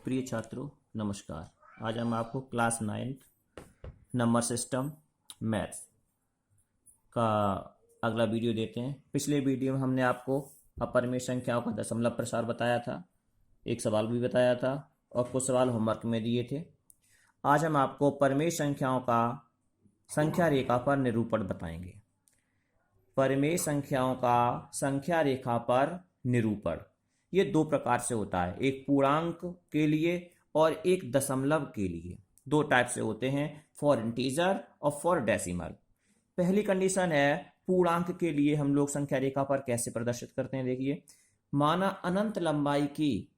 प्रिय छात्रों, नमस्कार। आज हम आपको क्लास 9 नंबर सिस्टम मैथ्स का अगला वीडियो देते हैं। पिछले वीडियो में हमने आपको अपरिमेय संख्याओं का दशमलव प्रसार बताया था, एक सवाल भी बताया था और कुछ सवाल होमवर्क में दिए थे। आज हम आपको परिमेय संख्याओं का संख्या रेखा पर निरूपण बताएंगे। परिमेय संख्याओं का संख्या रेखा पर निरूपण ये दो प्रकार से होता है, एक पूर्णांक के लिए और एक दशमलव के लिए। दो टाइप से होते हैं, फॉर इंटीजर और फॉर डेसिमल। पहली कंडीशन है पूर्णांक के लिए हम लोग संख्या रेखा पर कैसे प्रदर्शित करते हैं। देखिए, माना अनंत लंबाई की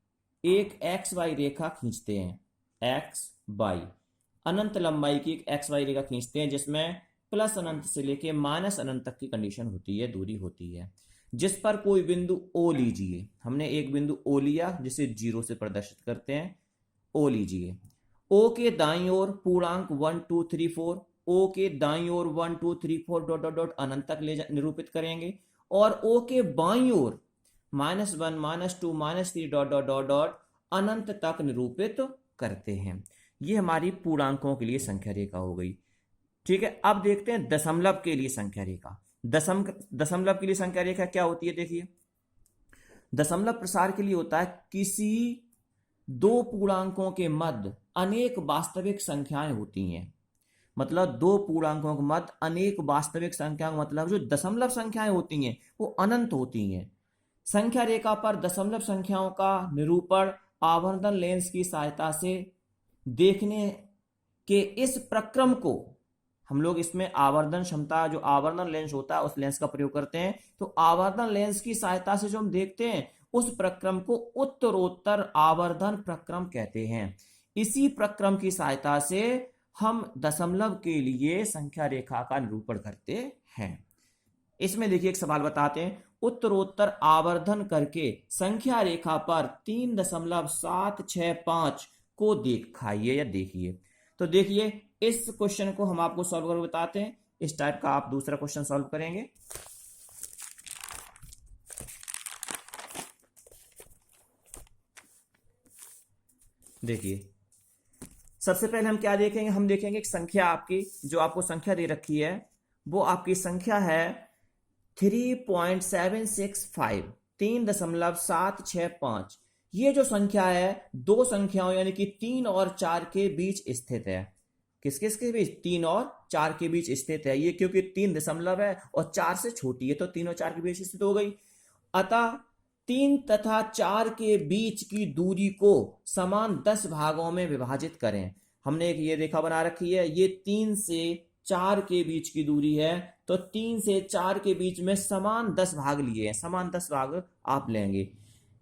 एक एक्स वाई रेखा खींचते हैं, एक्स वाई अनंत लंबाई की एक एक्स वाई रेखा खींचते हैं जिसमें प्लस अनंत से लेके माइनस अनंत तक की कंडीशन होती है, दूरी होती है, जिस पर कोई बिंदु ओ लीजिए। हमने एक बिंदु ओ लिया जिसे 0 से प्रदर्शित करते हैं, ओ लीजिए। ओ के दाईं ओर पूर्णांक 1 2 3 4, ओ के दाईं ओर 1 2 3 4 डॉट डॉट डॉट अनंत तक निरूपित करेंगे और ओ के बाईं ओर -1 -2 -3 डॉट डॉट डॉट डॉट अनंत तक निरूपित करते हैं। ये हमारी पूर्णांकों के लिए संख्या रेखा हो गई। ठीक है, अब देखते हैं दशमलव के लिए संख्या रेखा। दशमलव के लिए संख्या रेखा क्या होती है। देखिए, दशमलव प्रसार के लिए होता है किसी दो पूर्णांकों के मध्य अनेक वास्तविक संख्याएं होती हैं। मतलब दो पूर्णांकों के मध्य अनेक वास्तविक संख्याओं, मतलब जो दशमलव संख्याएं होती हैं वो अनंत होती हैं। संख्या रेखा पर दशमलव संख्याओं का निरूपण आवर्धन लेंस की सहायता से देखने के इस प्रक्रम को हम लोग इसमें आवर्धन क्षमता, जो आवर्धन लेंस होता है उस लेंस का प्रयोग करते हैं। तो आवर्धन लेंस की सहायता से जो हम देखते हैं उस प्रक्रम को उत्तरोत्तर आवर्धन प्रक्रम कहते हैं। इसी प्रक्रम की सहायता से हम दशमलव के लिए संख्या रेखा का निरूपण करते हैं। इसमें देखिए एक सवाल बताते हैं, उत्तरोत्तर आवर्धन करके संख्या रेखा पर 3.765 को दिखाइए या देखिए। तो देखिए, इस क्वेश्चन को हम आपको सॉल्व करके बताते हैं। इस टाइप का आप दूसरा क्वेश्चन सॉल्व करेंगे। देखिए, सबसे पहले हम क्या देखेंगे, हम देखेंगे एक संख्या आपकी, जो आपको संख्या दे रखी है वो आपकी संख्या है 3.765, 3.765। ये जो संख्या है दो संख्याओं यानी कि 3 और 4 के बीच स्थित है। किस किस के बीच? 3 और 4 के बीच स्थित है। ये क्योंकि 3 दशमलव है और 4 से छोटी है तो 3 और 4 के बीच स्थित हो गई। अतः 3 तथा 4 के बीच की दूरी को समान 10 भागों में विभाजित करें। हमने एक ये रेखा बना रखी है, ये 3 से 4 के बीच की दूरी है, तो 3 से 4 के बीच में समान 10 भाग लिए हैं, समान 10 भाग आप लेंगे,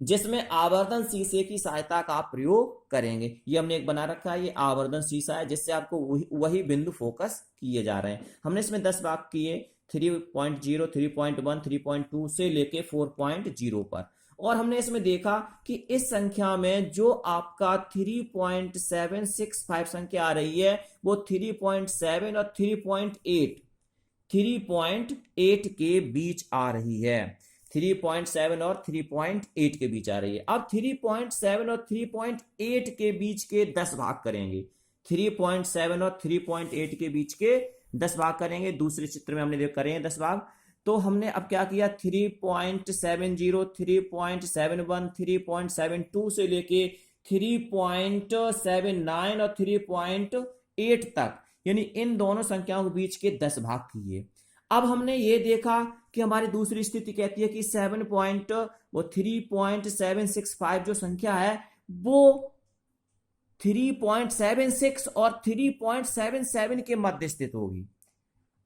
जिसमें आवर्धन शीशे की सहायता का आप प्रयोग करेंगे। ये हमने एक बना रखा है, ये आवर्धन शीशा है जिससे आपको वही बिंदु फोकस किए जा रहे हैं। हमने इसमें 10 भाग किए, 3.0, 3.1, 3.2 से लेके 4.0 पर। और हमने इसमें देखा कि इस संख्या में जो आपका 3.765 संख्या आ रही है वो 3.7 और 3.8 के बीच आ रही है। 3.7 और 3.8 के बीच आ रही है। अब 3.7 और 3.8 के बीच के 10 भाग करेंगे। 3.7 और 3.8 के बीच के 10 भाग करेंगे। दूसरे चित्र में हमने करे हैं 10 भाग। तो हमने अब क्या किया, 3.70, 3.71, 3.72 से लेके 3.79 और 3.8 तक, यानी इन दोनों संख्याओं के बीच के 10 भाग किए। अब हमने ये देखा कि हमारी दूसरी स्थिति कहती है कि 3.765 जो संख्या है वो 3.76 और 3.77 के मध्य स्थित होगी।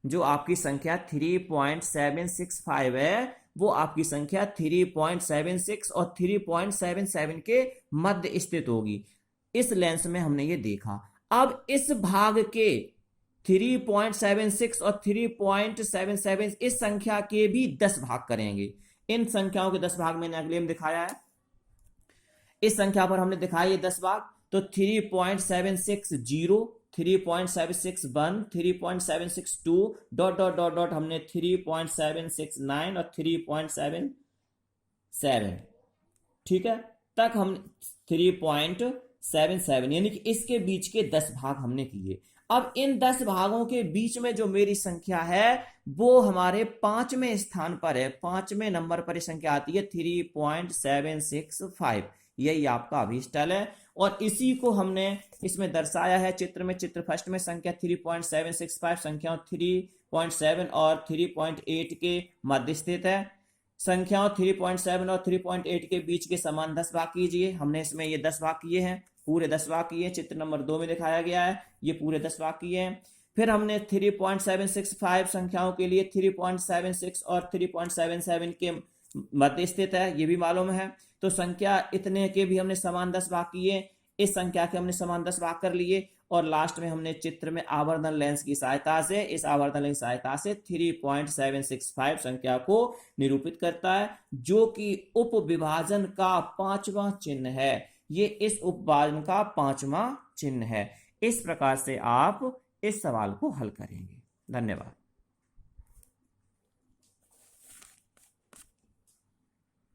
जो आपकी संख्या 3.765 है वो आपकी संख्या 3.76 और 3.77 के मध्य स्थित होगी। इस लेंस में हमने ये देखा। अब इस भाग के 3.76 और 3.77 इस संख्या के भी 10 भाग करेंगे। इन संख्याओं के 10 भाग मैंने अगले में दिखाया है। इस संख्या पर हमने दिखाया ये 10 भाग। तो 3.760, 3.761, 3.762 डॉट डॉट डॉट डॉट हमने 3.769 और 3.77, ठीक है, तक हम 7 यानी कि इसके बीच के 10 भाग हमने किए। अब इन 10 भागों के बीच में जो मेरी संख्या है वो हमारे 5वें स्थान पर है, 5वें नंबर पर संख्या आती है 3.765। यही आपका अभीष्टल है और इसी को हमने इसमें दर्शाया है चित्र में। चित्र फर्स्ट में संख्या 3.765 संख्याओं 3.7 और 3.8 के मध्य स्थित है। संख्याओं 3.7 और 3.8 के बीच के समान 10 भाग कीजिए। हमने इसमें ये 10 भाग किए हैं, पूरे 10 भाग किए। चित्र नंबर 2 में दिखाया गया है, ये पूरे 10 भाग किए हैं। फिर हमने 3.765 संख्याओं के लिए 3.76 और 3.77 के मध्य स्थित है, ये भी मालूम है। तो संख्या इतने के भी हमने समान 10 भाग किए, इस संख्या के हमने समान 10 भाग कर लिए और लास्ट में हमने चित्र में आवर्धन लेंस की सहायता से, इस आवर्धन लेंस की सहायता से 3.765 संख्या को निरूपित करता है, जो कि उपविभाजन का 5वां चिन्ह है। ये इस उपविभाजन का 5वां चिन्ह है। इस प्रकार से आप इस सवाल को हल करेंगे। धन्यवाद।